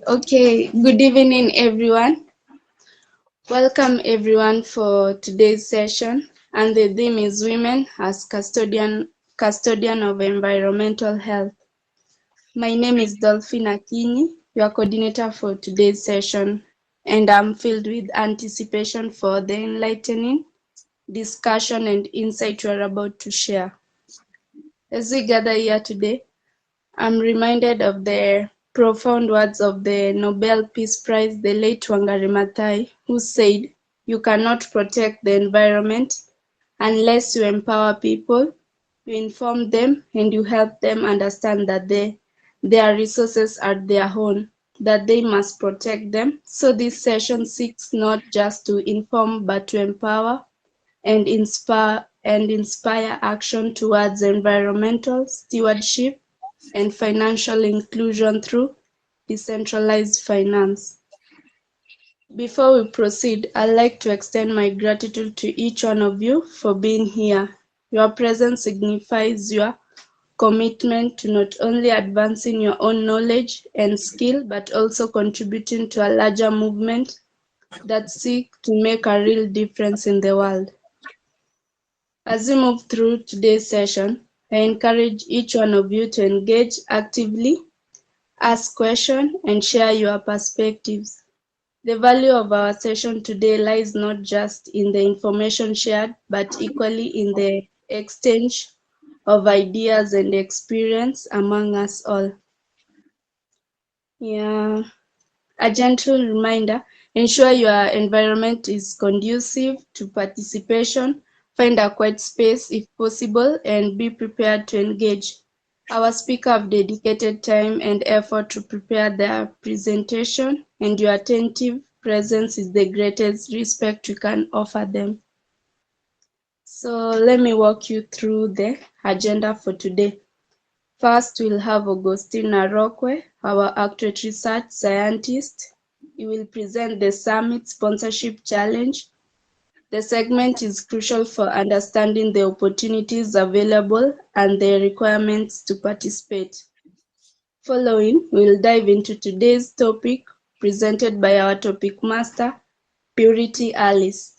Okay, good evening, everyone. Welcome, everyone, for today's session. And the theme is Women as Custodian of Environmental Health. My name is Dolphin Akinyi, your coordinator for today's session, and I'm filled with anticipation for the enlightening discussion and insight we're about to share. As we gather here today, I'm reminded of the profound words of the Nobel Peace Prize, the late Wangari Maathai, who said, "You cannot protect the environment unless you empower people, you inform them, and you help them understand that their resources are their own, that they must protect them." So this session seeks not just to inform, but to empower and inspire action towards environmental stewardship and financial inclusion through decentralized finance. Before we proceed, I'd like to extend my gratitude to each one of you for being here. Your presence signifies your commitment to not only advancing your own knowledge and skill, but also contributing to a larger movement that seeks to make a real difference in the world. As we move through today's session, I encourage each one of you to engage actively, ask questions, and share your perspectives. The value of our session today lies not just in the information shared, but equally in the exchange of ideas and experience among us all. Yeah. A gentle reminder, ensure your environment is conducive to participation. Find a quiet space if possible and be prepared to engage. Our speaker have dedicated time and effort to prepare their presentation, and your attentive presence is the greatest respect you can offer them. So let me walk you through the agenda for today. First, we'll have Augustine Narokwe, our Actorate Research Scientist. He will present the Summit Sponsorship Challenge. The segment is crucial for understanding the opportunities available and the requirements to participate. Following, we'll dive into today's topic, presented by our topic master, Purity Alice.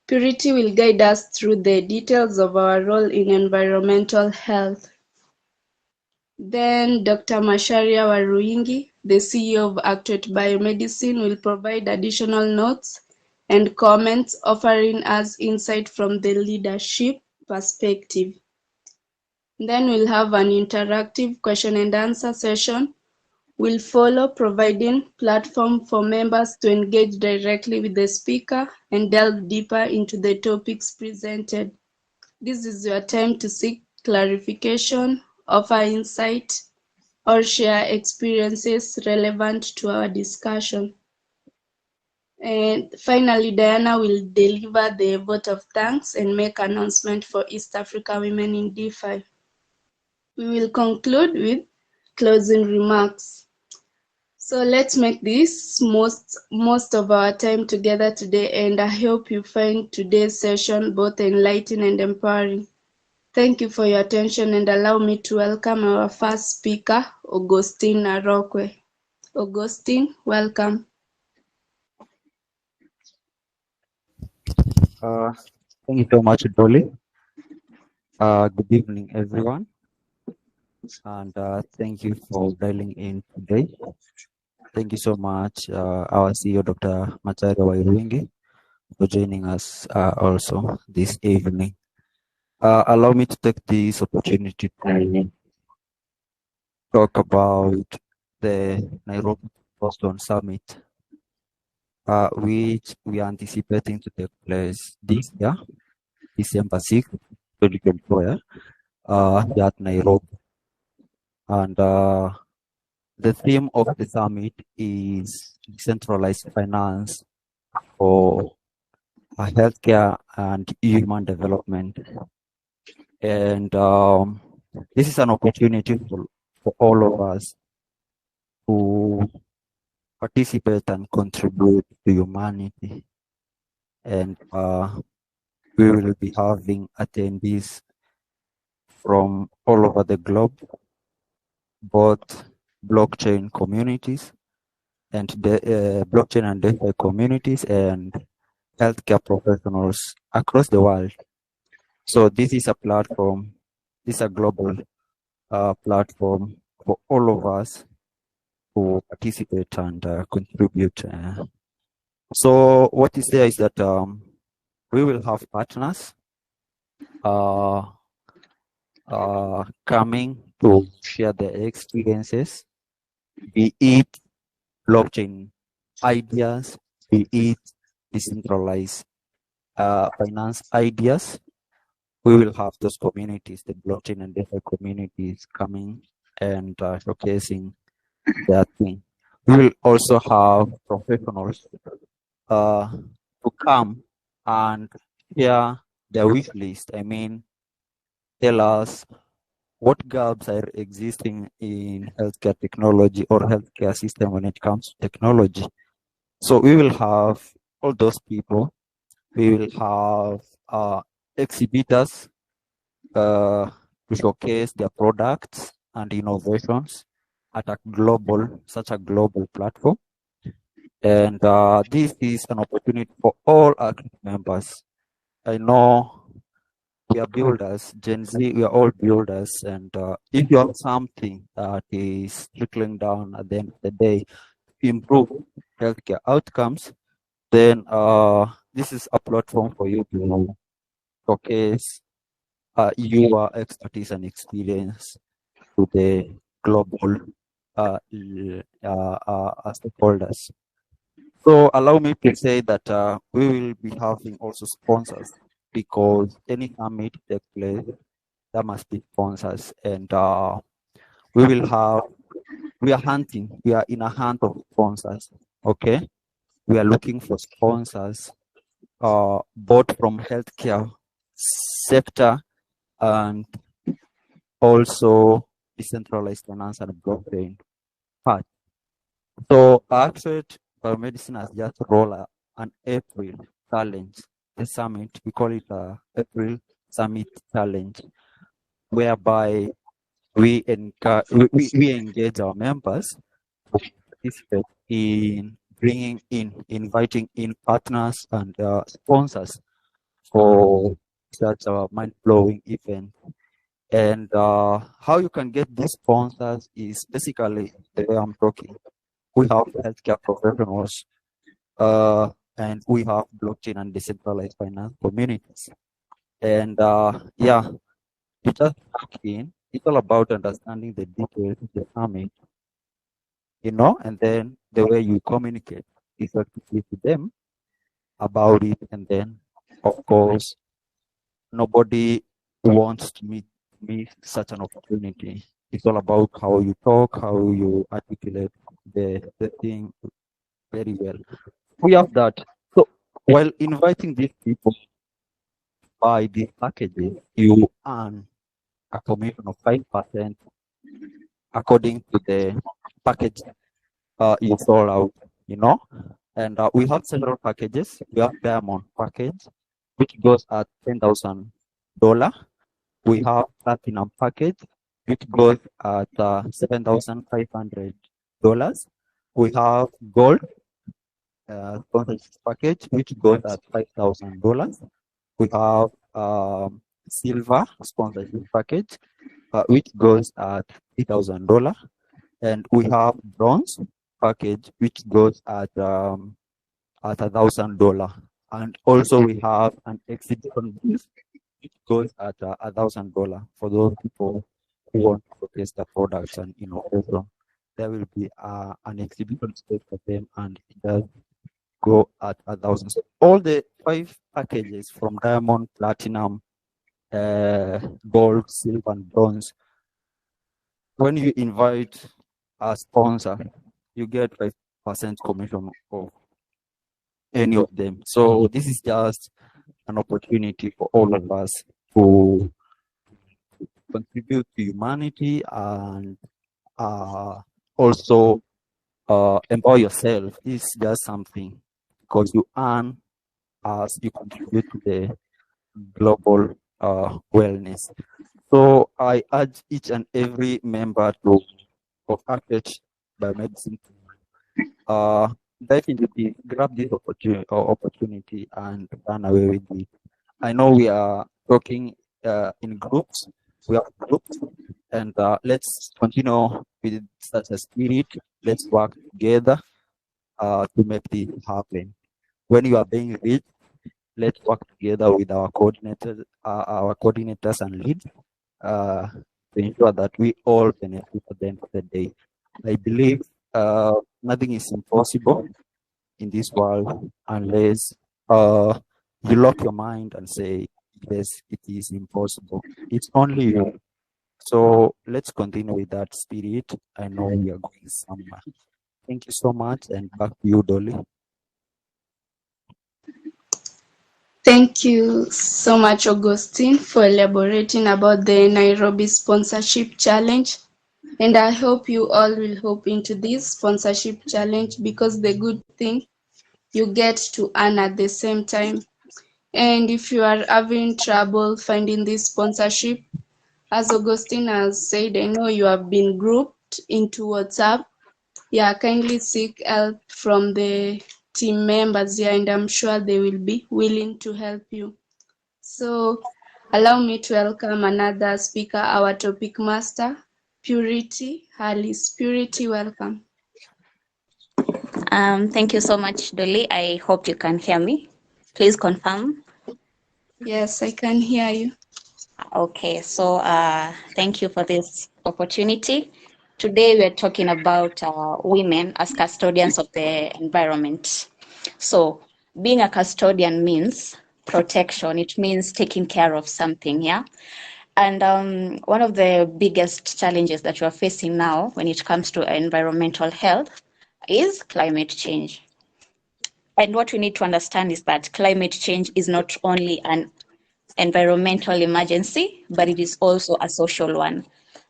Purity will guide us through the details of our role in environmental health. Then Dr. Macharia Waruingi, the CEO of Actorate Biomedicine, will provide additional notes and comments, offering us insight from the leadership perspective. Then we'll have an interactive question and answer session will follow, providing platform for members to engage directly with the speaker and delve deeper into the topics presented. This is your time to seek clarification, offer insight, or share experiences relevant to our discussion. And finally, Diana will deliver the vote of thanks and make announcement for East Africa Women in Defi. We will conclude with closing remarks. So let's make this most of our time together today, and I hope you find today's session both enlightening and empowering. Thank you for your attention, and allow me to welcome our first speaker, Augustine Narokwe. Augustine, welcome. Thank you so much, Dolly. Good evening, everyone. And thank you for dialing in today. Thank you so much, our CEO, Dr. Macharia Wairungi, for joining us also this evening. Allow me to take this opportunity to talk about the Nairobi Boston Summit, which we are anticipating to take place this year, December 6th, 2024, here at Nairobi. And the theme of the summit is decentralized finance for healthcare and human development. And this is an opportunity for all of us to participate and contribute to humanity. And we will be having attendees from all over the globe, both blockchain communities and the blockchain and DeFi communities and healthcare professionals across the world. So this is a platform, this is a global platform for all of us to participate and contribute. So what is there is that we will have partners coming to share their experiences, be it blockchain ideas, be it decentralized finance ideas. We will have those communities, the blockchain and DeFi communities coming and showcasing their thing. We will also have professionals to come and share their wish list. I mean, tell us what gaps are existing in healthcare technology or healthcare system when it comes to technology. So we will have all those people. We will have exhibitors to showcase their products and innovations at such a global platform. And this is an opportunity for all our members. I know we are builders, Gen Z, we are all builders. And if you have something that is trickling down at the end of the day to improve healthcare outcomes, then this is a platform for you to showcase your expertise and experience to the global stakeholders. So allow me to say that we will be having also sponsors, because any summit take place, there must be sponsors, and we are in a hunt of sponsors. Okay, we are looking for sponsors, both from healthcare sector and also decentralized finance and blockchain part. So Accelerate Biomedicine has just rolled an April challenge, the summit. We call it April Summit Challenge, whereby we engage our members to participate in inviting in partners and sponsors for such a mind-blowing event. And how you can get these sponsors is basically the way I'm talking. We have healthcare professionals, and we have blockchain and decentralized finance communities. And yeah, you just walk in. It's all about understanding the details of the summit, and then the way you communicate effectively to them about it. And then, of course, nobody wants to miss such an opportunity. It's all about how you talk, how you articulate the thing very well. We have that. So while inviting these people by these packages, you earn a commission of 5% according to the package you sold out, And we have several packages. We have Diamond package, which goes at $10,000. We have Platinum package, which goes at $7,500. We have Gold sponsorship package, which goes at $5,000. We have Silver sponsorship package, which goes at $3,000. And we have Bronze package, which goes at $1,000. And also we have an exhibition booth, which goes at $1,000 for those people who want to test the products and innovation. There will be an exhibition space for them, and it does go at 1,000. So all the 5 packages from Diamond, Platinum, Gold, Silver, and Bronze, when you invite a sponsor, you get 5% commission of any of them. So this is just an opportunity for all of us to contribute to humanity and also empower yourself. It's just something, because you earn as you contribute to the global wellness. So I urge each and every member to of access by medicine, definitely grab this opportunity and run away with it. I know we are talking in groups. We have groups, and let's continue with such a spirit. Let's work together to make this happen. When you are being reached, let's work together with our coordinators and leads uh, to ensure that we all benefit at the end of the day. I believe nothing is impossible in this world unless you lock your mind and say, yes, it is impossible. It's only you. So let's continue with that spirit. I know we are going somewhere. Thank you so much, and back to you, Dolly. Thank you so much, Augustine, for elaborating about the Nairobi Sponsorship Challenge. And I hope you all will hop into this sponsorship challenge, because the good thing, you get to earn at the same time. And if you are having trouble finding this sponsorship, as Augustine has said, I know you have been grouped into WhatsApp. Yeah, kindly seek help from the team members here, and I'm sure they will be willing to help you. So allow me to welcome another speaker, our topic master, Purity Alice. Purity, welcome. Thank you so much, Dolly. I hope you can hear me. Please confirm. Yes, I can hear you. Okay, so thank you for this opportunity. Today we're talking about women as custodians of the environment. So being a custodian means protection. It means taking care of something, yeah? And one of the biggest challenges that you are facing now when it comes to environmental health is climate change. And what we need to understand is that climate change is not only an environmental emergency, but it is also a social one.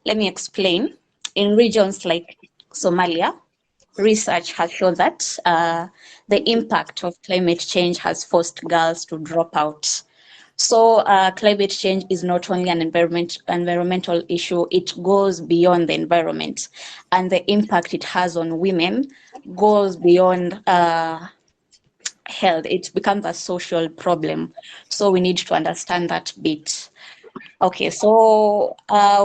Let me explain. In regions like Somalia, research has shown that the impact of climate change has forced girls to drop out. So climate change is not only an environmental issue, it goes beyond the environment. And the impact it has on women goes beyond health. It becomes a social problem. So we need to understand that bit. Okay, so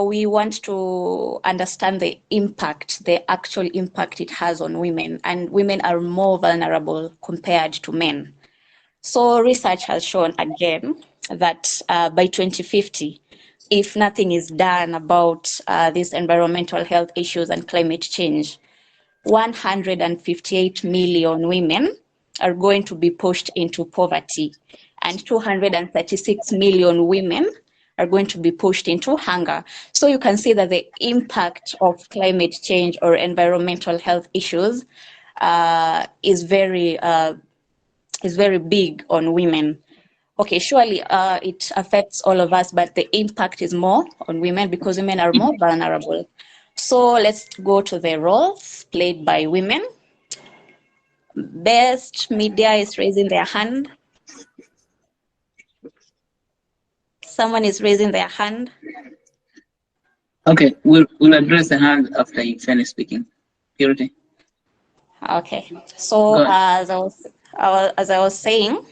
we want to understand the impact, the actual impact it has on women, and women are more vulnerable compared to men. So research has shown again that by 2050, if nothing is done about these environmental health issues and climate change, 158 million women are going to be pushed into poverty, and 236 million women are going to be pushed into hunger. So you can see that the impact of climate change or environmental health issues is very big on women. Okay, surely it affects all of us, but the impact is more on women because women are more vulnerable. So let's go to the roles played by women. Best media is raising their hand. Someone is raising their hand. Okay, we'll address the hand after you finish speaking. Purity. Okay, so as I was saying,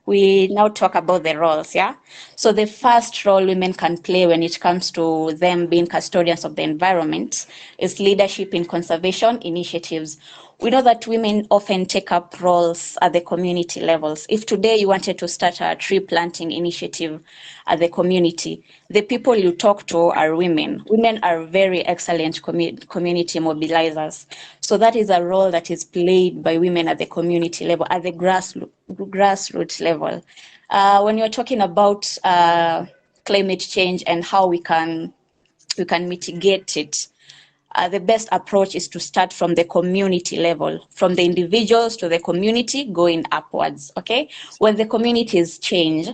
we now talk about the roles, yeah? So the first role women can play when it comes to them being custodians of the environment is leadership in conservation initiatives. We know that women often take up roles at the community levels. If today you wanted to start a tree planting initiative at the community, the people you talk to are women. Women are very excellent community mobilizers. So that is a role that is played by women at the community level, at the grassroots level. When you're talking about climate change and how we can mitigate it, the best approach is to start from the community level, from the individuals to the community, going upwards, okay? When the communities change,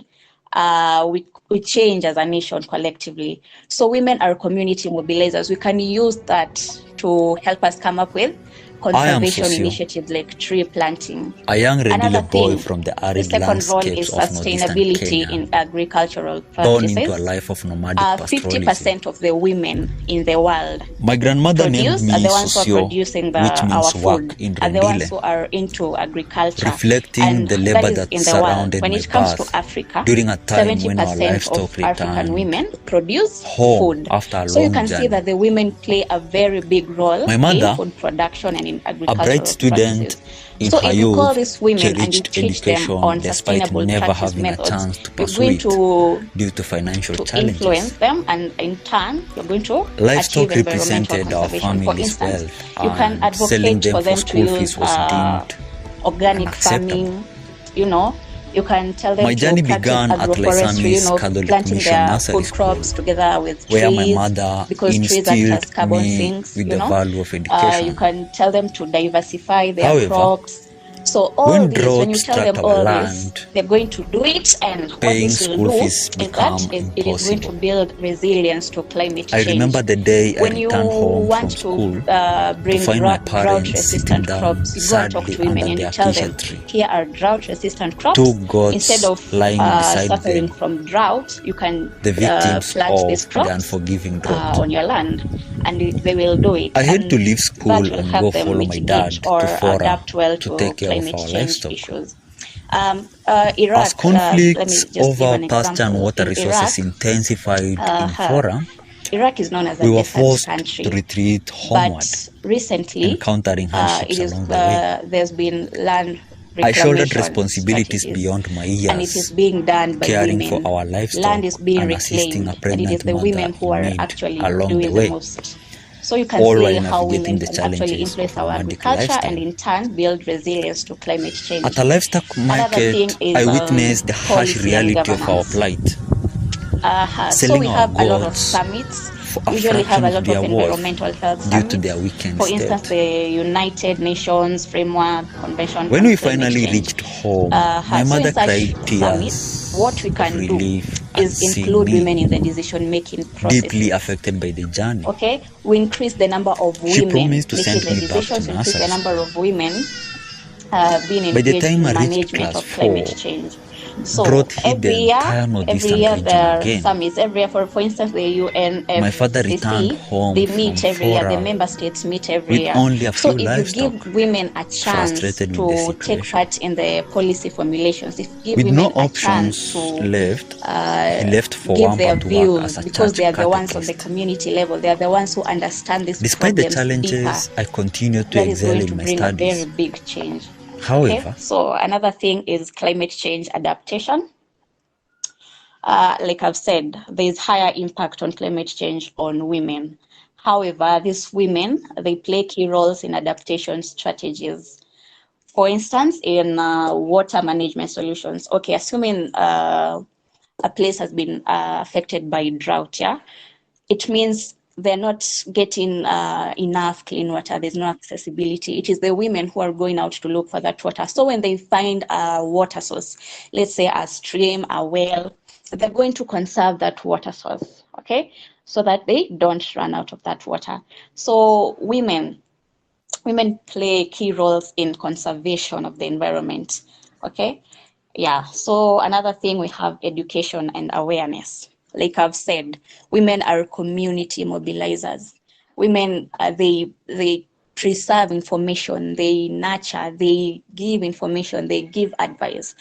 we change as a nation collectively. So women are community mobilizers. We can use that to help us come up with conservation initiatives like tree planting. A young regular Another boy thing, from the the arid second role landscapes is of northeastern sustainability Kenya, in agricultural born into a practices. life of nomadic pastoralism. 50% of the women in the world My grandmother named produce are me the ones who are Socio, producing which our means work food, in are the ones who Rendile, are into agriculture, reflecting and the that labor is that in the world. surrounded When my it comes to birth Africa, during a time when our 70% livestock of African returned women produce home food. after a So you long can see journey. that the women play a very big role My in mother, food production and in a bright agricultural student practices. in So her if you call youth, these women and you cherished teach them education on despite sustainable never practice having a methods, chance to you're pursue going it due to financial to challenges. influence them, and in turn you're going to Livestock achieve environmental represented our conservation. For family's instance, wealth, you can and selling advocate them for for them to school fees use was deemed organic unacceptable. farming. You can tell them My journey to practice began at agroforestry, Laisami's Catholic planting Mission their Nursery food crops School, together with where my trees, mother because trees act as instilled carbon me sinks. with the value of You education. can tell them to diversify their However, crops. So all when these, when drought you tell struck them our all this, land, they're going to do it, and what paying this will school do fees is become that it is going to impossible. build resilience to climate I change. remember the day I When you returned home from want school to to bring find my parents sitting drought-resistant down crops, you go and talk sadly to women under and the you tell acacia them, tree. here are drought-resistant crops. Two goats Instead of lying beside suffering them, from drought, you can the victims plant these of the crops unforgiving drought. on your land, and they will do it. I had And to leave that school will and help go them follow my dad mitigate or to Fora adapt well to to take care of climate our change livestock. issues. As Iraq, let me conflicts just give over an pasture and example. water In resources Iraq, intensified in Fora, Iraq is known as a we were desert forced to country, retreat homeward, but recently encountering hardships along the way. there's been land I shouldered reclamation responsibilities strategies, beyond my and it is years, being done by caring women. for our livestock Land is being and assisting a reclaimed, and it is pregnant the mother women who in are need actually along the doing the way, most. So you can all see while how navigating women the can actually challenges influence of our nomadic agriculture and lifestyle. in turn build resilience to climate change. At a livestock Another thing market, is I witnessed the harsh policy and reality of our governance. plight. So Selling we our have a lot of goats summits. for We a usually have fraction a of lot their of worth environmental health due to their summits. weekend For instance, state. the United Nations Framework Convention When on we Climate finally Change. reached home, my So in mother such cried summits, tears what we of can do relief at is seeing include women in me the decision-making deeply processes. affected by the journey. Okay, we increase the number of She women promised to making send the me back to decisions, increase the nursery number school. of women being By the engaged time in I reached management class of climate 4, change. So drought hit the entire every northeastern year region there are again. summits. Every year, for instance, the My father returned UNFCCC, home they from meet every year. The Fora member states meet every with year. only a So few if you livestock, give women a chance frustrated with the to take situation. part in the policy formulations, if you give With no women a chance options to left, he left for give their Wampa to work views, as a because church they are the ones on the catechist. community level, they are the ones who understand these Despite the problems deeper, challenges, I continued to that is excel going in to my bring a very studies. big change. Okay, However, so another thing is climate change adaptation. Like I've said, there is higher impact on climate change on women. However, these women, they play key roles in adaptation strategies. For instance, in water management solutions. Okay, assuming a place has been affected by drought, yeah, it means they're not getting enough clean water. There's no accessibility. It is the women who are going out to look for that water. So when they find a water source, let's say a stream, a well, they're going to conserve that water source, okay, so that they don't run out of that water. So women play key roles in conservation of the environment, okay. Yeah, so another thing, we have education and awareness. Like I've said, women are community mobilizers. Women, they preserve information, they nurture, they give information, they give advice.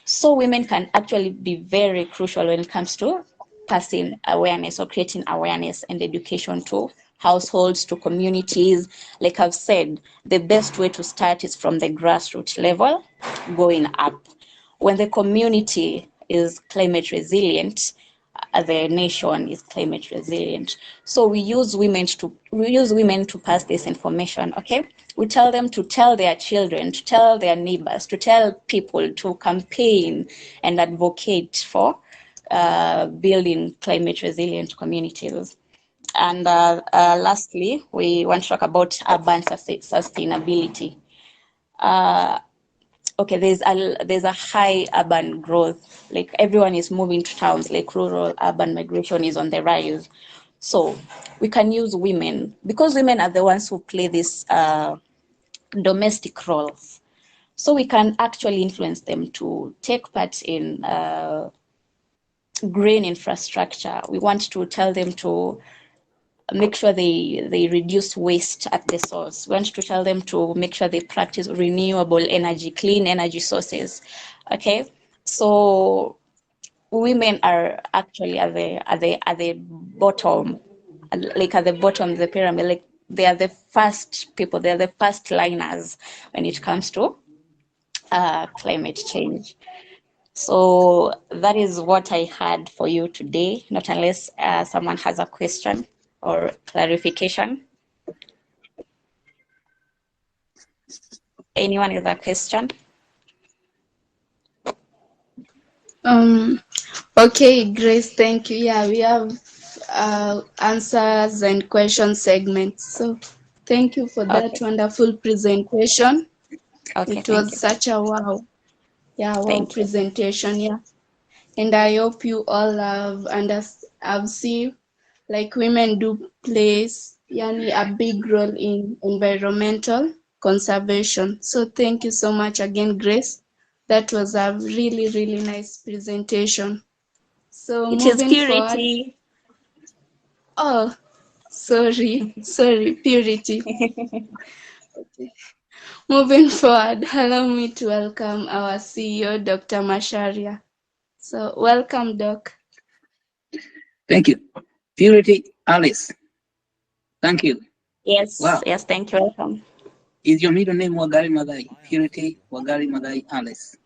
So women can actually be very crucial when it comes to passing awareness or creating awareness and education to households, to communities. Like I've said, the best way to start is from the grassroots level, going up. When the community is climate resilient, the nation is climate resilient. So we use women to pass this information, okay? We tell them to tell their children, to tell their neighbors, to tell people, to campaign and advocate for building climate resilient communities. And lastly, we want to talk about urban sustainability. Okay, there's a high urban growth. Like everyone is moving to towns, like rural urban migration is on the rise. So we can use women, because women are the ones who play these domestic roles. So we can actually influence them to take part in green infrastructure. We want to tell them to make sure they reduce waste at the source. We want to tell them to make sure they practice renewable energy, clean energy sources. Okay, so women are actually at the bottom, like at the bottom of the pyramid. Like they are the first people, they are the first liners when it comes to climate change. So that is what I had for you today, not unless someone has a question or clarification. Anyone with a question? Okay, Grace, thank you. Yeah, we have answers and question segments. So thank you for that wonderful presentation. Okay, it was such a wow presentation. Yeah, and I hope you all have seen like women do plays a big role in environmental conservation. So thank you so much again, Grace. That was a really, really nice presentation. So it is moving Purity. Forward. Oh, sorry, Purity. Okay. Moving forward, allow me to welcome our CEO, Dr. Masharia. So welcome, Doc. Thank you. Purity Alice. Thank you. Yes, wow. Yes, thank you. Welcome. Is your middle name Wagari Madai? Purity Wagari Madai Alice.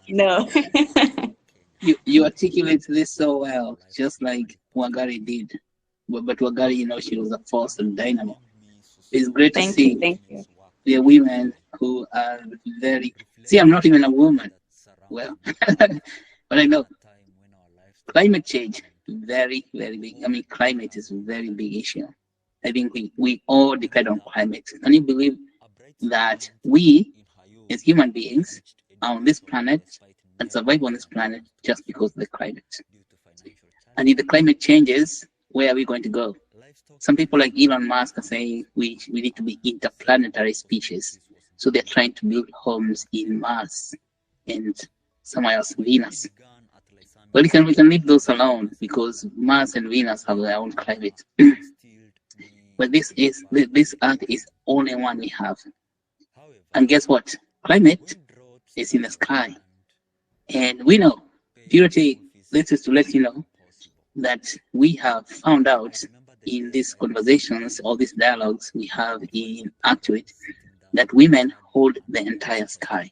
No. you articulate this so well, just like Wagari did. But Wagari, she was a force and dynamo. It's great to see Thank you. the women who are very. See, I'm not even a woman. Well, but I know climate change, very, very big. I mean, climate is a very big issue. I think we all depend on climate. Can you believe that we, as human beings, are on this planet and survive on this planet just because of the climate? And if the climate changes, where are we going to go? Some people like Elon Musk are saying we need to be interplanetary species. So they're trying to build homes in Mars and somewhere else, Venus. Well, we can leave those alone because Mars and Venus have their own climate. But this Earth is only one we have. And guess what? Climate is in the sky. And we know, Purity, this is to let you know that we have found out in these conversations, all these dialogues we have in Actuate, that women hold the entire sky.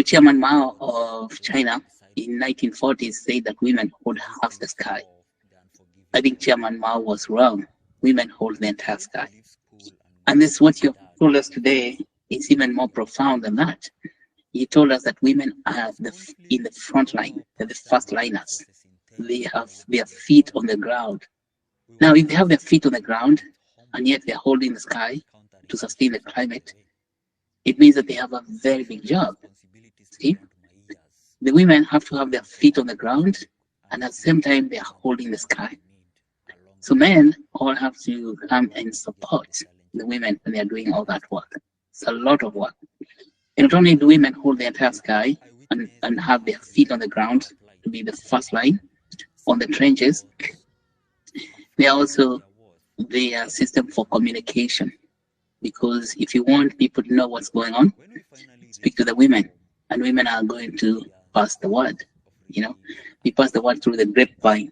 Chairman Mao of China in 1940s said that women hold half the sky. I think Chairman Mao was wrong. Women hold the entire sky. And this, what you told us today, is even more profound than that. You told us that women are in the front line, they're the first liners. They have their feet on the ground. Now, if they have their feet on the ground, and yet they're holding the sky to sustain the climate, it means that they have a very big job. See? The women have to have their feet on the ground, and at the same time, they are holding the sky. So men all have to come and support the women when they are doing all that work. It's a lot of work. And not only do women hold the entire sky and have their feet on the ground to be the first line on the trenches, they are also the system for communication. Because if you want people to know what's going on, speak to the women, and women are going to pass the word. We pass the word through the grapevine.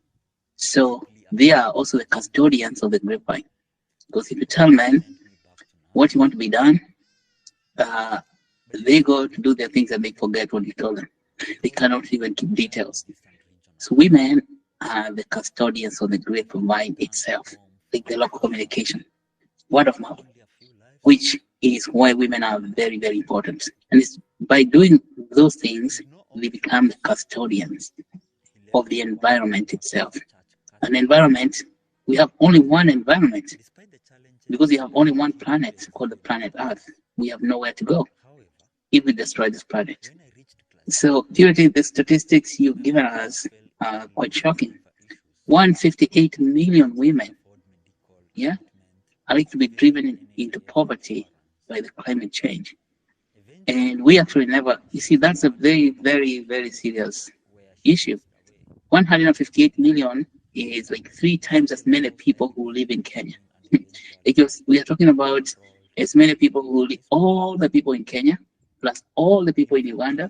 So they are also the custodians of the grapevine. Because if you tell men what you want to be done, they go to do their things and they forget what you told them. They cannot even keep details. So women are the custodians of the grapevine itself, like the local communication, word of mouth, which is why women are very, very important. And it's by doing those things, they become the custodians of the environment itself. An environment, we have only one environment. Because we have only one planet called the planet Earth, we have nowhere to go if we destroy this planet. So, Purity, the statistics you've given us are quite shocking. 158 million women, yeah, are like to be driven into poverty by the climate change. And we actually never, you see, that's a very, very, very serious issue. 158 million is like 3 times as many people who live in Kenya. Because we are talking about as many people who live, all the people in Kenya, plus all the people in Uganda,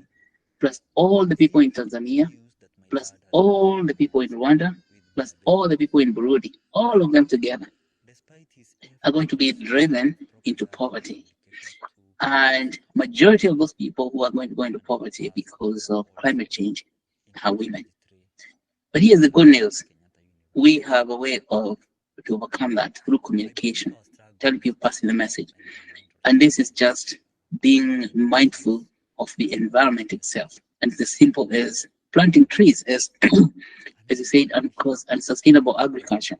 plus all the people in Tanzania, plus all the people in Rwanda, plus all the people in Burundi, all of them together are going to be driven into poverty. And majority of those people who are going to go into poverty because of climate change are women. But here's the good news. We have a way to overcome that through communication, telling people, passing the message. And this is just being mindful of the environment itself. And it's as simple as planting trees, as you said, and sustainable agriculture.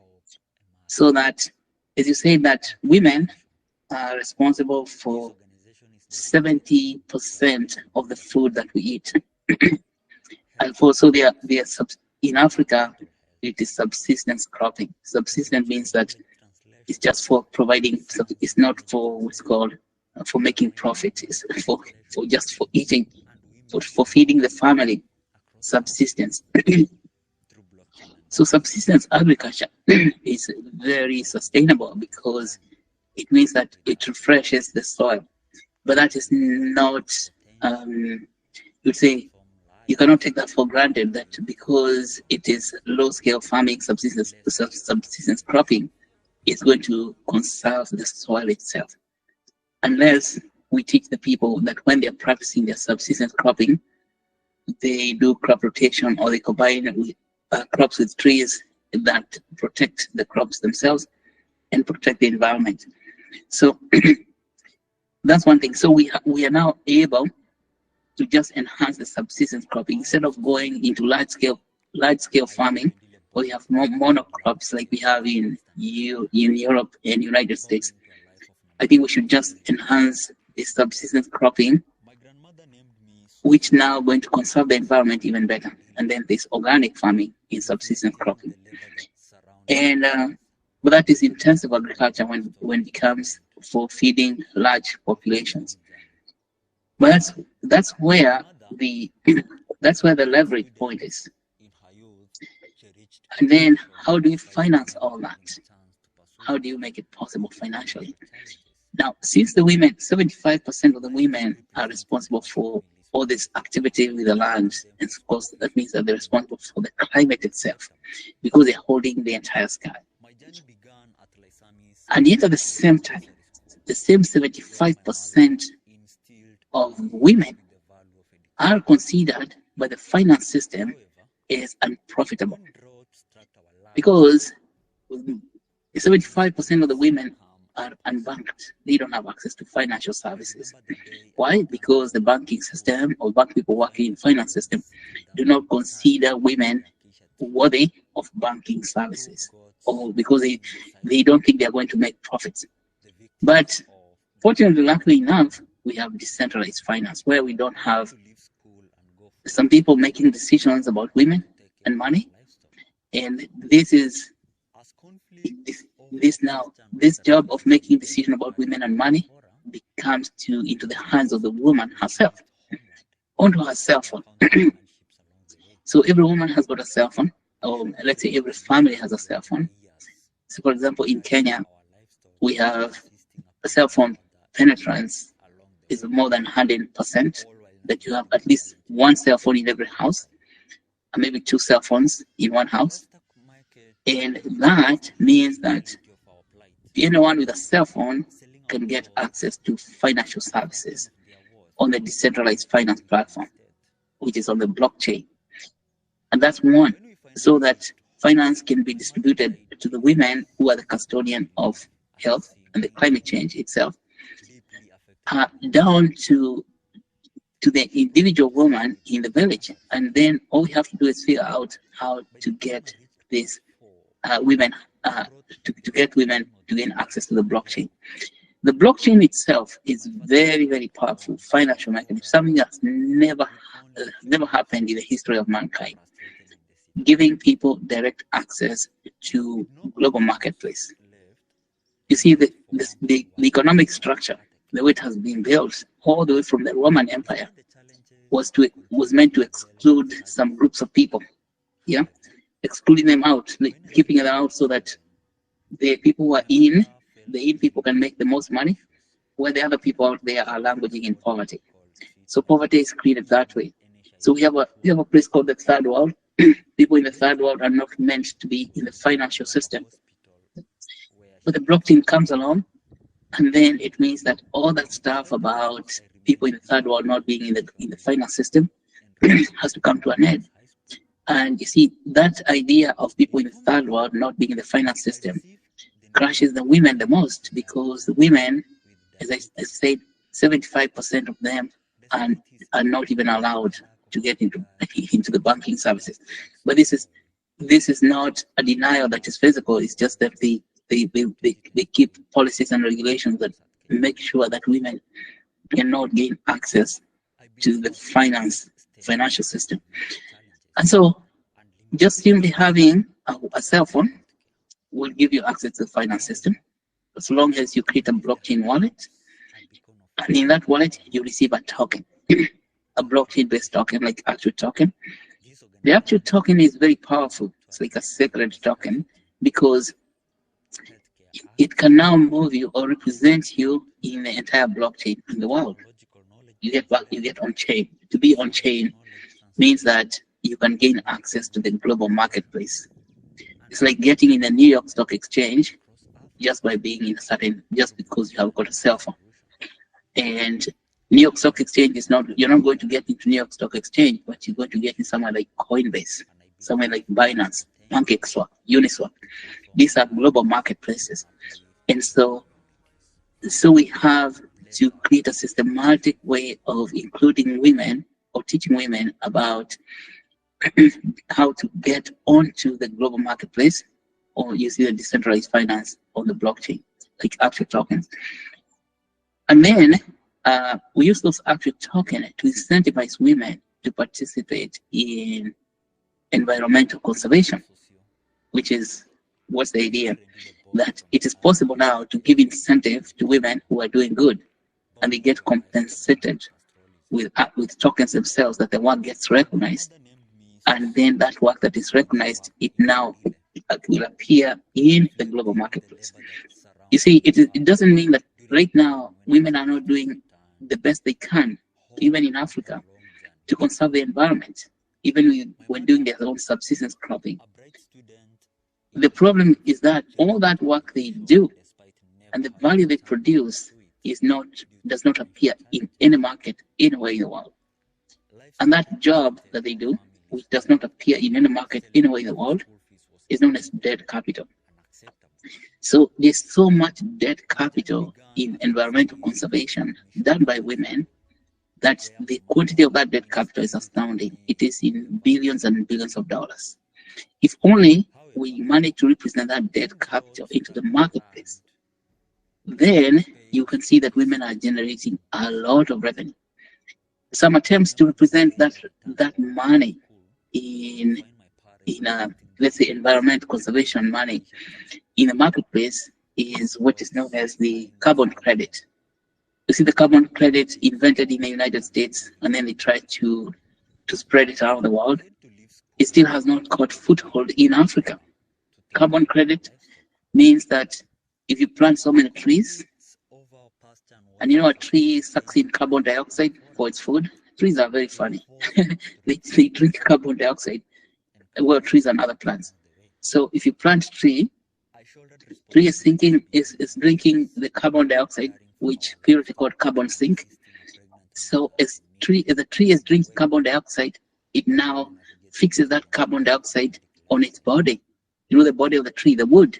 So that, as you said, that women are responsible for 70% of the food that we eat. And so they are in Africa, it is subsistence cropping. Subsistence means that it's just for providing, it's not for what's called for making profit, it's for just for eating, for feeding the family. Subsistence. So subsistence agriculture is very sustainable because it means that it refreshes the soil. But that is not, you'd say, you cannot take that for granted, that because it is low-scale farming, subsistence cropping, it's going to conserve the soil itself. Unless we teach the people that when they're practicing their subsistence cropping, they do crop rotation, or they combine crops with trees that protect the crops themselves and protect the environment. So that's one thing. So we are now able to just enhance the subsistence cropping instead of going into large scale farming, where we have more monocrops like we have in Europe and United States. I think we should just enhance the subsistence cropping, which now going to conserve the environment even better. And then there's organic farming in subsistence cropping. And but that is intensive agriculture when it comes for feeding large populations. But that's where the leverage point is. And then how do you finance all that? How do you make it possible financially? Now, since the women, 75% of the women are responsible for all this activity with the land, and of course that means that they're responsible for the climate itself, because they're holding the entire sky. And yet at the same time, the same 75% of women are considered by the finance system as unprofitable, because 75% of the women are unbanked. They don't have access to financial services. Why? Because the banking system, or bank people working in finance system, do not consider women worthy of banking services, or because they don't think they're going to make profits. But fortunately, luckily enough, we have decentralized finance, where we don't have some people making decisions about women and money. And this job of making decision about women and money becomes into the hands of the woman herself, onto her cell phone. So every woman has got a cell phone, or let's say every family has a cell phone. So for example, in Kenya, we have a cell phone penetrance is more than 100%, that you have at least one cell phone in every house, and maybe 2 cell phones in one house. And that means that anyone with a cell phone can get access to financial services on the decentralized finance platform, which is on the blockchain. And that's one, so that finance can be distributed to the women who are the custodian of health and the climate change itself, down to the individual woman in the village. And then all we have to do is figure out how to get these women to get women to gain access to the blockchain. The blockchain itself is very, very powerful financial mechanism, something that's never happened in the history of mankind. giving people direct access to global marketplace. You see, the economic structure, the way it has been built, all the way from the Roman Empire, was meant to exclude some groups of people. Yeah, excluding them out, keeping them out so that the people who are the in people can make the most money, where the other people out there are languishing in poverty. So poverty is created that way. So we have a place called the third world. People in the third world are not meant to be in the financial system. But the blockchain comes along, and then it means that all that stuff about people in the third world not being in the finance system has to come to an end. And you see, that idea of people in the third world not being in the finance system crushes the women the most, because the women, as I said, 75% of them are not even allowed to get into the banking services. But this is not a denial that is physical. It's just that they keep policies and regulations that make sure that women cannot gain access to the financial system. And so just simply having a cell phone will give you access to the finance system, as long as you create a blockchain wallet. And in that wallet, you receive a token, a blockchain-based token, like actual token. The actual token is very powerful. It's like a sacred token, because it can now move you or represent you in the entire blockchain in the world. You get on chain. To be on chain means that you can gain access to the global marketplace. It's like getting in the New York Stock Exchange just by being in just because you have got a cell phone. And New York Stock Exchange you're not going to get into New York Stock Exchange, but you're going to get in somewhere like Coinbase, somewhere like Binance, PancakeSwap, Uniswap. These are global marketplaces. And so we have to create a systematic way of including women or teaching women about how to get onto the global marketplace, or you see the decentralized finance on the blockchain, like actual tokens. And then we use those actual tokens to incentivize women to participate in environmental conservation, which is what's the idea? That it is possible now to give incentive to women who are doing good, and they get compensated with tokens themselves, that the work gets recognized. And then that work that is recognized, it now will appear in the global marketplace. You see, it doesn't mean that right now women are not doing the best they can, even in Africa, to conserve the environment, even when doing their own subsistence cropping. The problem is that all that work they do and the value they produce does not appear in any market anywhere in the world. And that job that they do, which does not appear in any market anywhere in the world, is known as dead capital. So there's so much dead capital in environmental conservation done by women that the quantity of that dead capital is astounding. It is in billions and billions of dollars. If only we manage to represent that dead capital into the marketplace, then you can see that women are generating a lot of revenue. Some attempts to represent that money in let's say environmental conservation money in the marketplace is what is known as the carbon credit. You see, the carbon credit invented in the United States, and then they tried to spread it around the world. It still has not got foothold in Africa. Carbon credit means that if you plant so many trees, and you know a tree sucks in carbon dioxide for its food. Trees are very funny. they drink carbon dioxide. Well, trees and other plants. So if you plant tree is drinking the carbon dioxide, which purity called carbon sink. So as the tree is drinking carbon dioxide, it now fixes that carbon dioxide on its body. You know, the body of the tree, the wood.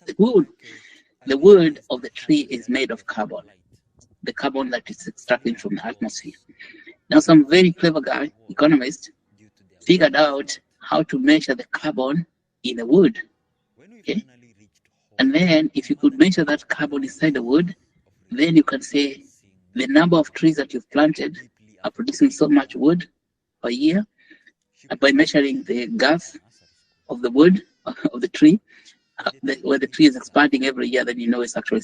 The wood of the tree is made of carbon, the carbon that is extracted from the atmosphere. Now, some very clever guy, economist, figured out how to measure the carbon in the wood. Okay? And then if you could measure that carbon inside the wood, then you can say the number of trees that you've planted are producing so much wood per year. And by measuring the gas of the wood of the tree, where the tree is expanding every year, then you know it's actually,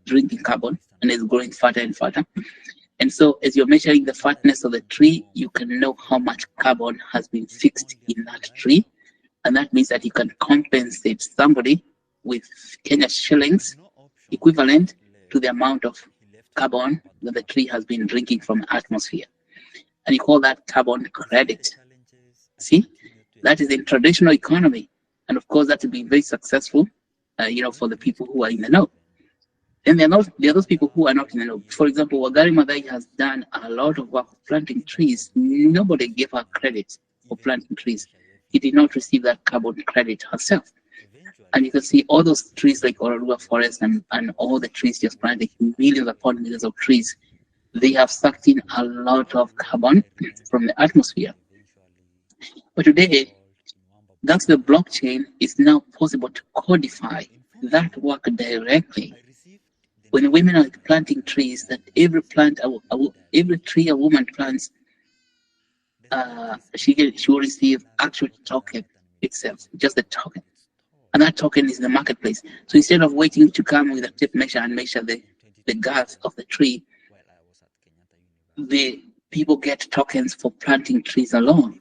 drinking carbon and it's growing fatter and fatter. And so as you're measuring the fatness of the tree, you can know how much carbon has been fixed in that tree. And that means that you can compensate somebody with Kenya shillings equivalent to the amount of carbon that the tree has been drinking from the atmosphere. And you call that carbon credit. See, that is in traditional economy. And of course, that will be very successful, for the people who are in the know. And there are those people who are not in the know. For example, Wagari Madai has done a lot of work planting trees. Nobody gave her credit for planting trees. He did not receive that carbon credit herself. And you can see all those trees like Ororua Forest and all the trees just planted, millions upon millions of trees, they have sucked in a lot of carbon from the atmosphere. But today, thanks to the blockchain, it's now possible to codify that work directly. When women are planting trees, that every tree a woman plants, she will receive actual token itself, just the token. And that token is the marketplace. So instead of waiting to come with a tape measure and measure the girth of the tree, the people get tokens for planting trees alone.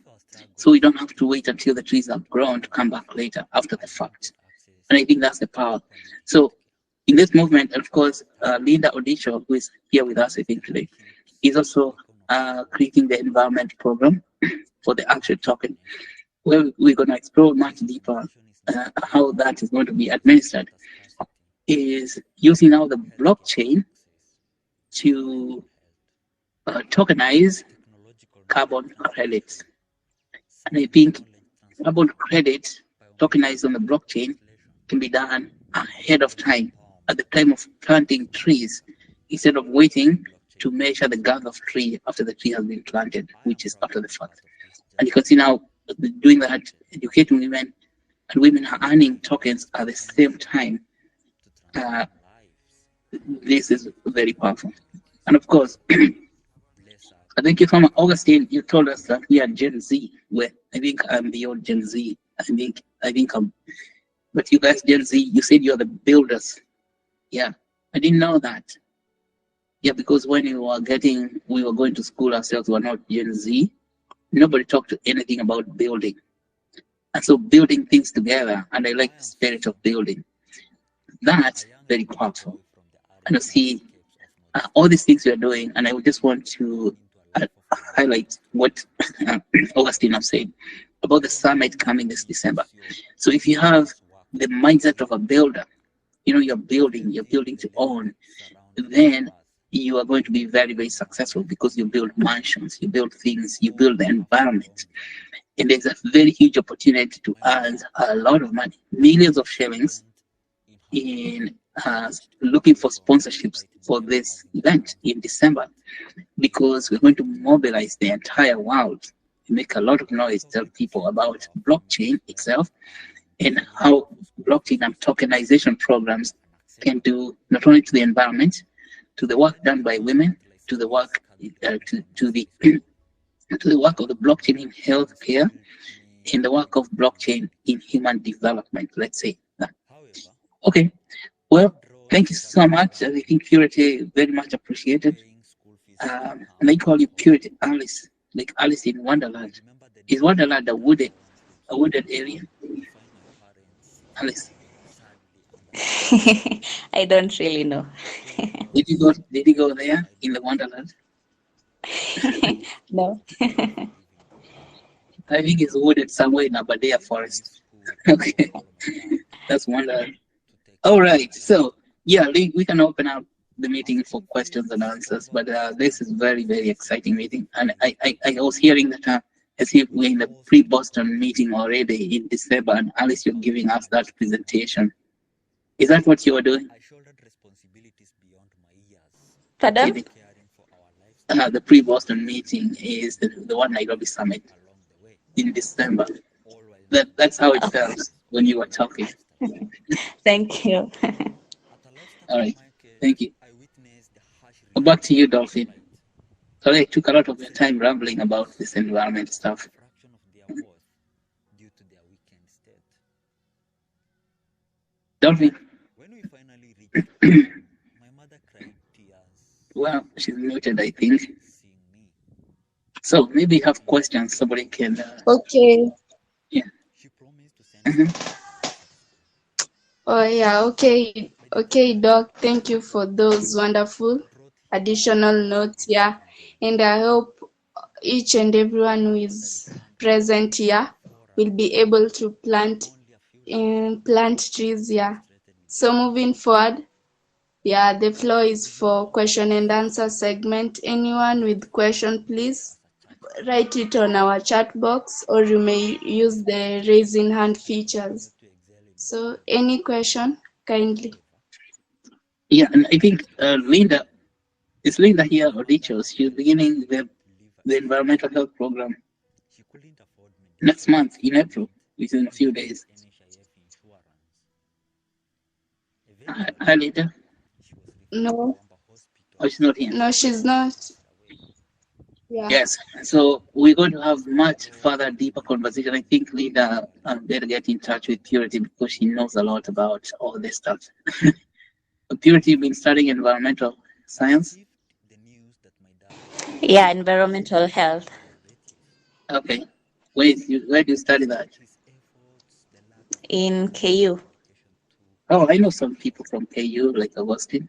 So we don't have to wait until the trees have grown to come back later after the fact. And I think that's the power. So in this movement, of course, Linda Odisho, who is here with us, I think, today, is also creating the environment program for the actual token, where we're going to explore much deeper how that is going to be administered, is using now the blockchain to tokenize carbon credits. And I think carbon credit tokenized on the blockchain can be done ahead of time, at the time of planting trees, instead of waiting to measure the girth of tree after the tree has been planted, which is after the fact. And you can see now doing that, educating women, and women are earning tokens at the same time. This is very powerful. And of course, I think from Augustine, you told us that we are Gen Z. Well, I think I'm the old Gen Z. I think I'm, but you guys Gen Z, you said you're the builders. Yeah, I didn't know that. Yeah, because when we were going to school ourselves, we were not Gen Z. Nobody talked anything about building. And so building things together, and I like the spirit of building. That's very powerful. And you see all these things we are doing, and I would just want to highlight what Augustine has said about the summit coming this December. So if you have the mindset of a builder, you're building to own, then you are going to be very, very successful, because you build mansions, you build things, you build the environment. And there's a very huge opportunity to earn a lot of money, millions of shillings, in looking for sponsorships for this event in December, because we're going to mobilize the entire world to make a lot of noise, tell people about blockchain itself and how blockchain and tokenization programs can do not only to the environment, to the work done by women, to the work to the work of the blockchain in healthcare, in the work of blockchain in human development, let's say that. Okay, well, thank you so much. I think Purity very much appreciated. And I call you Purity Alice, like Alice in Wonderland. Is Wonderland a wooded area? Alice. I don't really know. Did you go there in the Wonderland? No. I think it's wooded somewhere in Aberdare Forest. Okay, that's Wonderland. All right, so yeah, we can open up the meeting for questions and answers, but this is very, very exciting meeting. And I was hearing that as if we're in the pre-Boston meeting already in December, and Alice, you're giving us that presentation. Is that what you are doing? Pardon? The pre-Boston meeting is the one Nairobi Summit in December. That's how it felt when you were talking. Thank you. All right, thank you. Back to you, Dolphin. Sorry, I took a lot of your time rambling about this environment stuff. Dolphin. Well, she's muted, I think. So maybe you have questions. Somebody can. Okay. Yeah. Oh yeah. Okay. Okay, Doc. Thank you for those wonderful additional notes. Yeah, and I hope each and everyone who is present here will be able to plant trees. Yeah. So moving forward, yeah, the floor is for question and answer segment. Anyone with question, please write it on our chat box, or you may use the raising hand features. So any question, kindly. Yeah, and I think Linda, is Linda here or Rachel? She's beginning the environmental health program next month in April, within a few days. Hi, Linda. No. Oh, she's not here. No, she's not. Yeah. Yes. So we're going to have much further, deeper conversation. I think Linda better get in touch with Purity because she knows a lot about all this stuff. Purity, you've been studying environmental science? Yeah, environmental health. Okay. Where do you study that? In KU. Oh, I know some people from KU, like Augustine.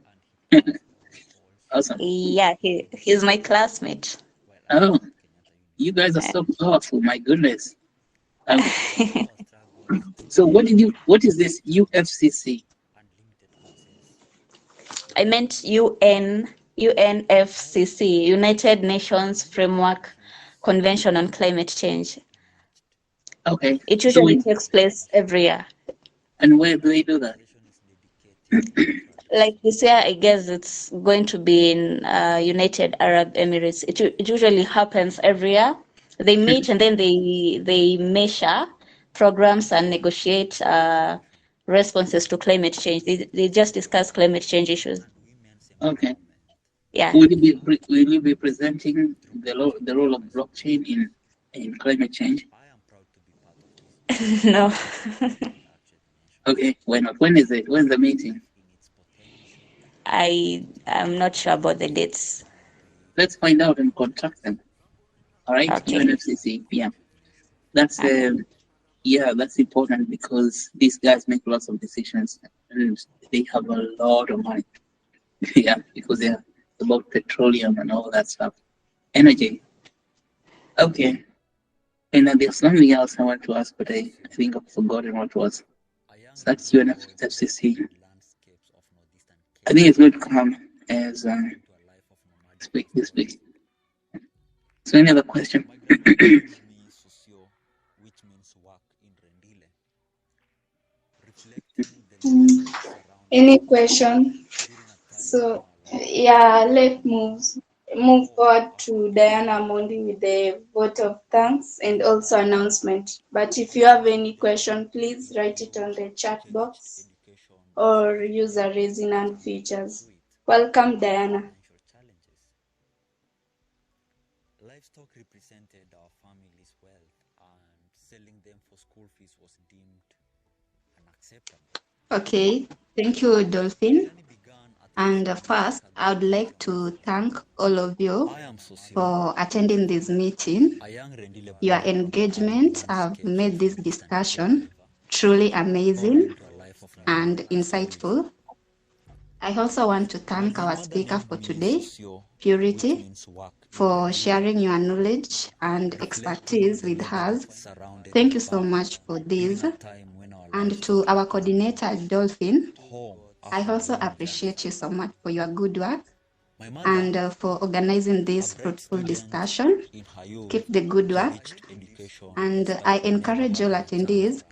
Awesome. Yeah, he's my classmate. Oh, you guys are so powerful. My goodness. So what is this UFCC? I meant UNFCC, United Nations Framework Convention on Climate Change. Okay. It usually takes place every year. And where do they do that? Like this year, I guess it's going to be in United Arab Emirates. It usually happens every year. They meet and then they measure programs and negotiate responses to climate change. They just discuss climate change issues. Okay. Yeah. Will you be presenting the role of blockchain in climate change? No. Okay. Why not? When is it? When's the meeting? I'm not sure about the dates. Let's find out and contact them. All right. Okay. UNFCC. Yeah. That's that's important because these guys make lots of decisions and they have a lot of money. Yeah, because they're about petroleum and all that stuff. Energy. Okay. And then there's something else I want to ask, but I think I've forgotten what it was. So that's UNFCC. I think it's going to come as speak this week. So any other question? Any question? So yeah, let's move forward to Diana Mondi with the vote of thanks and also announcement. But if you have any question, please write it on the chat box or use the raising hand features. Welcome, Diana. Livestock represented our family's wealth, and selling them for school fees was deemed unacceptable. Okay, thank you, Dolphin. And first, I would like to thank all of you for attending this meeting. Your engagement have made this discussion truly amazing and insightful. I also want to thank our speaker for today, Purity, for sharing your knowledge and expertise with us. Thank you so much for this. And to our coordinator, Dolphin, I also appreciate you so much for your good work and for organizing this fruitful discussion. Keep the good work. And I encourage all attendees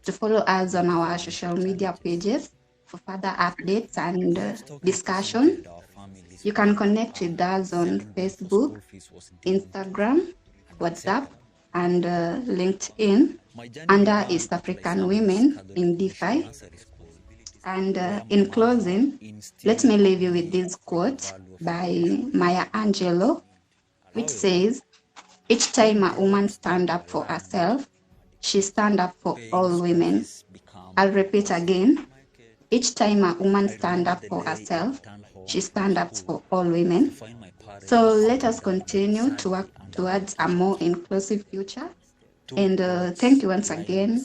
to follow us on our social media pages for further updates and discussion. You can connect with us on Facebook, Instagram, WhatsApp, and LinkedIn under East African Women in Defi. And in closing, let me leave you with this quote by Maya Angelou, which says, "Each time a woman stands up for herself, she stands up for all women." I'll repeat again. each time a woman stands up for herself, she stands up for all women. So let us continue to work towards a more inclusive future. And thank you once again.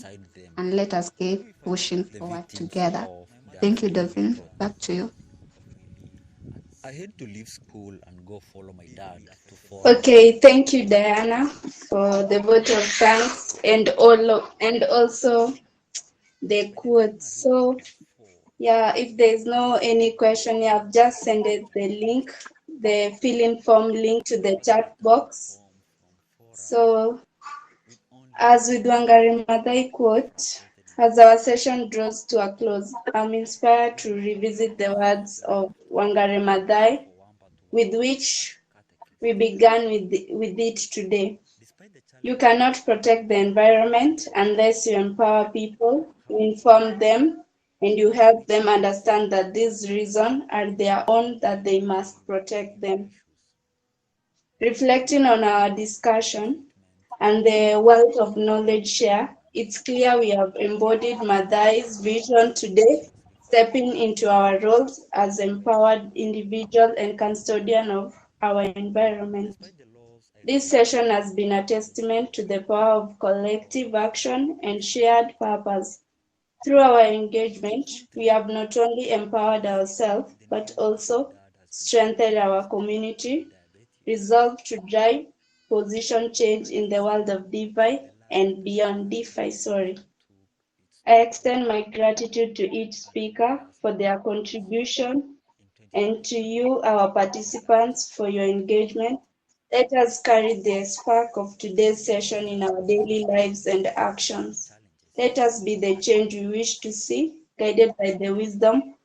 And let us keep pushing forward together. Thank you, Delphine. Back to you. I had to leave school and go follow my dad to farm. Okay, thank you, Diana, for the vote of thanks and also the quotes. So yeah, if there is no any question, you have just sent the link, the fill-in form link to the chat box. So as with Wangari Maathai quote, as our session draws to a close, I'm inspired to revisit the words of Wangari Maathai, with which we began with it today. You cannot protect the environment unless you empower people, you inform them, and you help them understand that these reasons are their own, that they must protect them. Reflecting on our discussion and the wealth of knowledge share, it's clear we have embodied Maathai's vision today, stepping into our roles as empowered individual and custodian of our environment. This session has been a testament to the power of collective action and shared purpose. Through our engagement, we have not only empowered ourselves, but also strengthened our community, resolved to drive position change in the world of DeFi and beyond DeFi. I extend my gratitude to each speaker for their contribution and to you, our participants, for your engagement. Let us carry the spark of today's session in our daily lives and actions. Let us be the change we wish to see, guided by the wisdom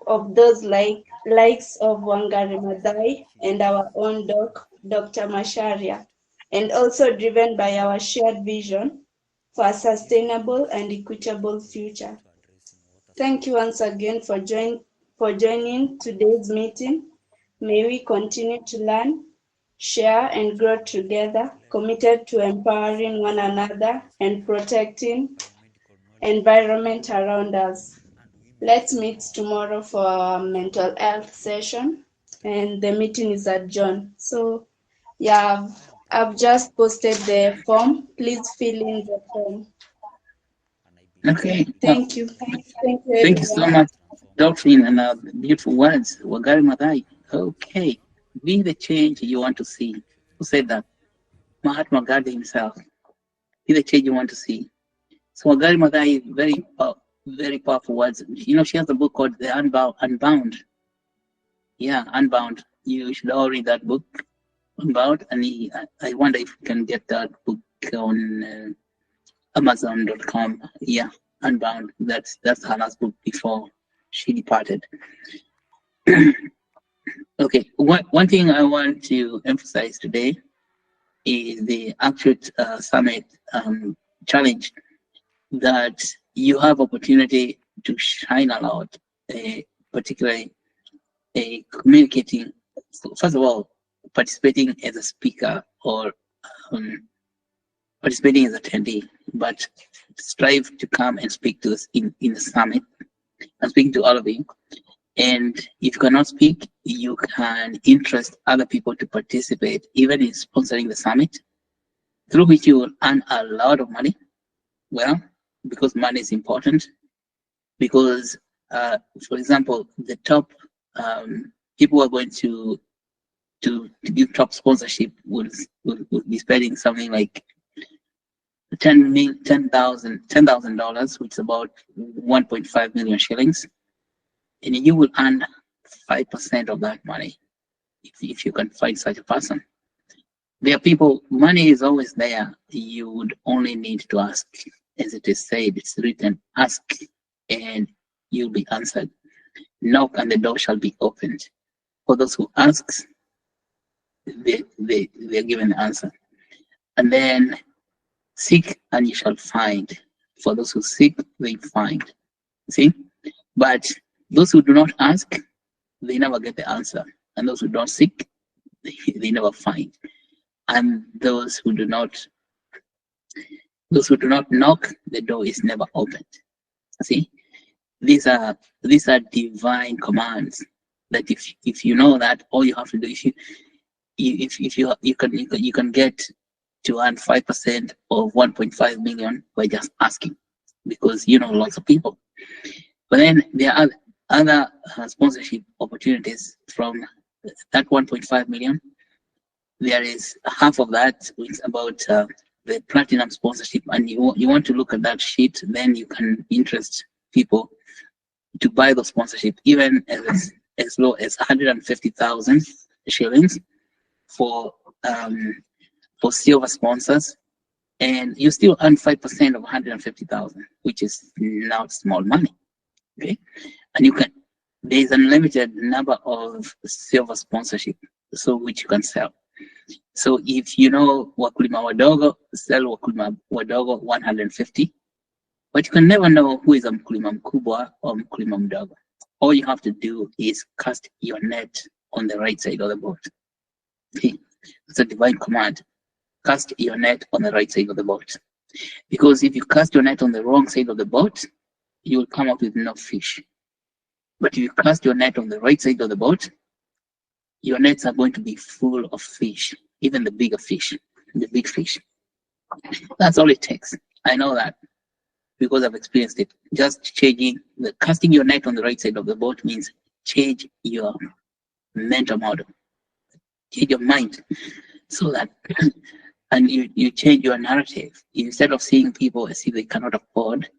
of those likes of Wangari Maathai and our own Dr. Macharia, and also driven by our shared vision for a sustainable and equitable future. Thank you once again for joining today's meeting. May we continue to learn, share, and grow together, committed to empowering one another and protecting environment around us. Let's meet tomorrow for our mental health session, and the meeting is adjourned. So yeah, I've just posted the form. Please fill in the form. Okay. Thank you. Thank you, Thank you so much, Dolphin, and beautiful words. Wangari Maathai. Okay. Be the change you want to see. Who said that? Mahatma Gandhi himself. Be the change you want to see. So Wangari Maathai, very powerful words. You know, she has a book called The Unbound. Yeah, Unbound. You should all read that book, Unbound. And I wonder if you can get that book on Amazon.com. Yeah, Unbound. That's Hannah's book before she departed. Okay, one thing I want to emphasize today is the Actuate Summit challenge, that you have opportunity to shine a lot, particularly communicating. First of all, participating as a speaker or participating as an attendee, but strive to come and speak to us in the summit. I'm speaking to all of you. And if you cannot speak, you can interest other people to participate, even in sponsoring the summit, through which you will earn a lot of money. Well, because money is important. Because, for example, the top people who are going to give top sponsorship will be spending something like $10,000, which is about 1.5 million shillings. And you will earn 5% of that money if you can find such a person. There are people, money is always there. You would only need to ask. As it is said, it's written, ask and you'll be answered. Knock and the door shall be opened. For those who ask, they're given the answer. And then seek and you shall find. For those who seek, they find. See? But those who do not ask, they never get the answer. And those who don't seek, they never find. And those who do not knock, the door is never opened. See? These are divine commands that if you know that, all you have to do, if you can get to earn 5% of 1.5 million by just asking, because you know lots of people. But then there are other sponsorship opportunities from that 1.5 million. There is half of that, which is about the platinum sponsorship, and you want to look at that sheet, then you can interest people to buy the sponsorship, even as low as 150,000 shillings for silver sponsors, and you still earn 5% of 150,000, which is not small money. Okay, and there's an unlimited number of silver sponsorship, so which you can sell. So if you know wakulima wadogo, sell wakulima wadogo 150, but you can never know who is a mkulima mkubwa or mkulima mdogo. All you have to do is cast your net on the right side of the boat. Okay, it's a divine command. Cast your net on the right side of the boat, because if you cast your net on the wrong side of the boat, you will come up with no fish. But if you cast your net on the right side of the boat, your nets are going to be full of fish, even the bigger fish, the big fish. That's all it takes. I know that because I've experienced it. Just casting your net on the right side of the boat means change your mental model, change your mind, so that and you change your narrative. Instead of seeing people as if they cannot afford,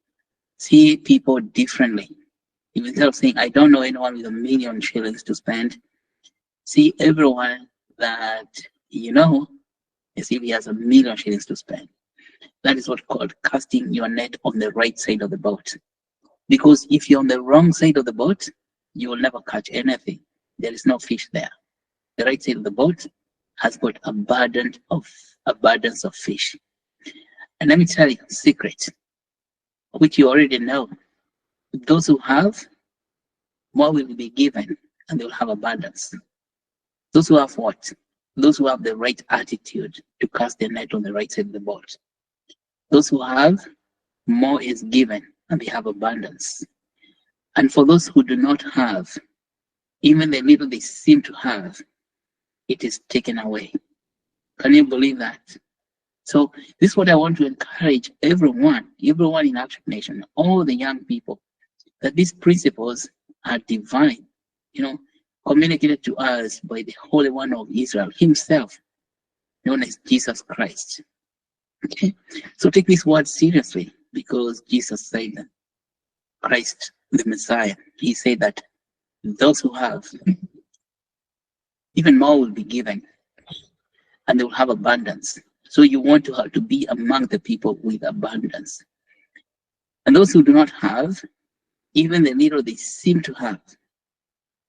see people differently. Instead of saying, I don't know anyone with 1 million shillings to spend, see everyone that you know as if he has 1 million shillings to spend. That is what's called casting your net on the right side of the boat. Because if you're on the wrong side of the boat, you will never catch anything. There is no fish there. The right side of the boat has got abundance of fish. And let me tell you a secret, which you already know. Those who have, more will be given, and they will have abundance. Those who have what? Those who have the right attitude to cast their net on the right side of the boat. Those who have, more is given, and they have abundance. And for those who do not have, even the little they seem to have, it is taken away. Can you believe that? So this is what I want to encourage everyone in Action Nation, all the young people, that these principles are divine, communicated to us by the Holy One of Israel himself, known as Jesus Christ. Okay, so take this word seriously, because Jesus said that Christ, the Messiah, he said that those who have, even more will be given, and they will have abundance. So you want to have to be among the people with abundance. And those who do not have, even the little they seem to have,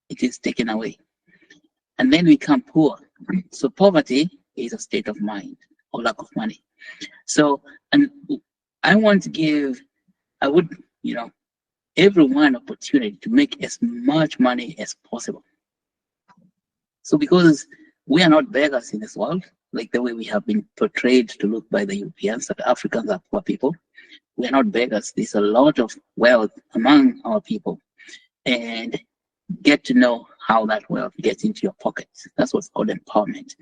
it is taken away. And then we become poor. So poverty is a state of mind or lack of money. So, and I want to give, everyone opportunity to make as much money as possible. So because we are not beggars in this world, like the way we have been portrayed to look by the Europeans, that Africans are poor people. We are not beggars. There's a lot of wealth among our people. And get to know how that wealth gets into your pockets. That's what's called empowerment.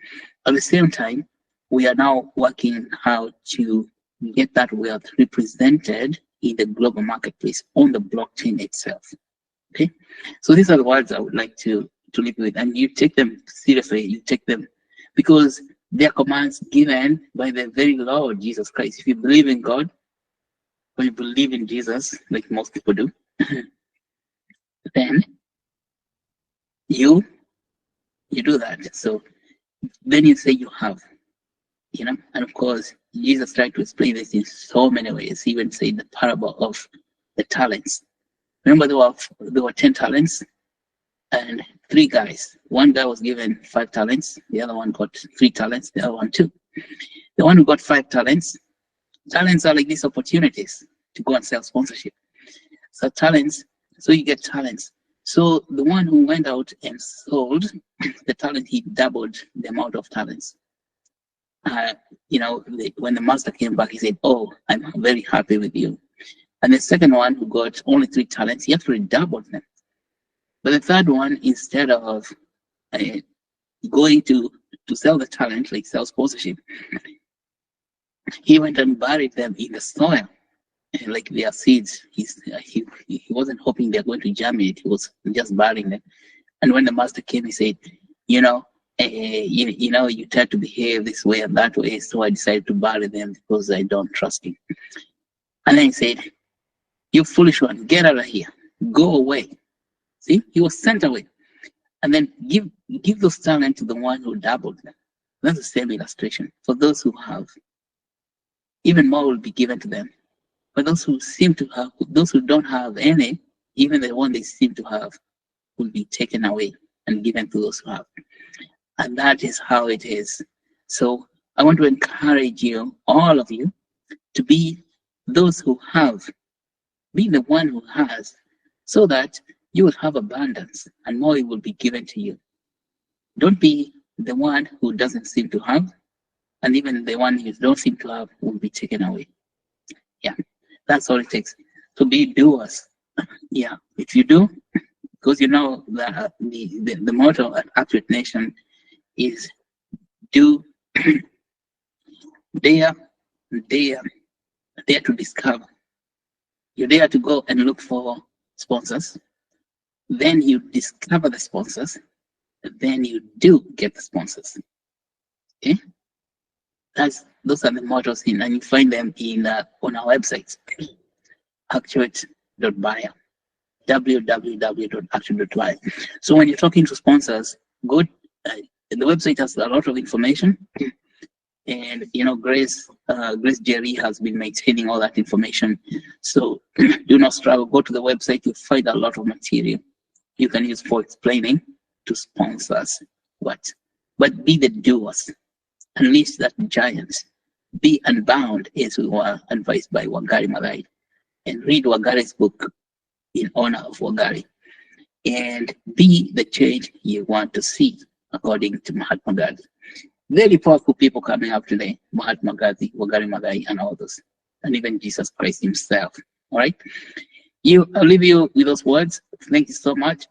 At the same time, we are now working how to get that wealth represented in the global marketplace on the blockchain itself. Okay, so these are the words I would like to leave with, and you take them seriously. You take them because they are commands given by the very Lord Jesus Christ. If you believe in God, or you believe in Jesus, like most people do, then you do that. So then you say you have, and of course Jesus tried to explain this in so many ways. He even said the parable of the talents. Remember, there were 10 talents and 3 guys. One guy was given 5 talents, the other one got 3 talents, the other one 2. The one who got 5 talents are like these opportunities to go and sell sponsorship. So talents, so you get talents. So the one who went out and sold the talent, he doubled the amount of talents. When the master came back, he said, "Oh, I'm very happy with you. And the second one who got only 3 talents, he actually doubled them. But the third one, instead of going to sell the talent, like sell sponsorship, he went and buried them in the soil, like their seeds. He wasn't hoping they're going to germinate. He was just burying them. And when the master came, he said, you know, you tend to behave this way and that way, so I decided to bury them because I don't trust you. And then he said, you foolish one, get out of here, go away. See, he was sent away. And then give those talents to the one who doubled them. That's the same illustration. For those who have, even more will be given to them. For those who seem to have, those who don't have any, even the one they seem to have will be taken away and given to those who have. And that is how it is. So I want to encourage you, all of you, to be those who have, be the one who has, so that you will have abundance and more will be given to you. Don't be the one who doesn't seem to have, and even the one who don't seem to have will be taken away. Yeah, that's all it takes. To be doers. Yeah, if you do, because you know that the motto at Accurate Nation is do, dare to discover. You dare to go and look for sponsors. Then you discover the sponsors. Then you do get the sponsors. Okay, those are the mottos and you find them in on our website, actuate.bio, www.actuate.bio. So when you're talking to sponsors, go. The website has a lot of information, and you know Grace Jerry has been maintaining all that information. So do not struggle. Go to the website. You'll find a lot of material you can use for explaining to sponsors what. But be the doers. Unleash that giant. Be unbound, as we were advised by Wangari Maathai, and read Wangari's book in honor of Wangari, and be the change you want to see, according to Mahatma Gandhi. Very powerful people coming up today: Mahatma Gandhi, Wangari Maathai, and others, and even Jesus Christ himself. All right, I'll leave you with those words. Thank you so much.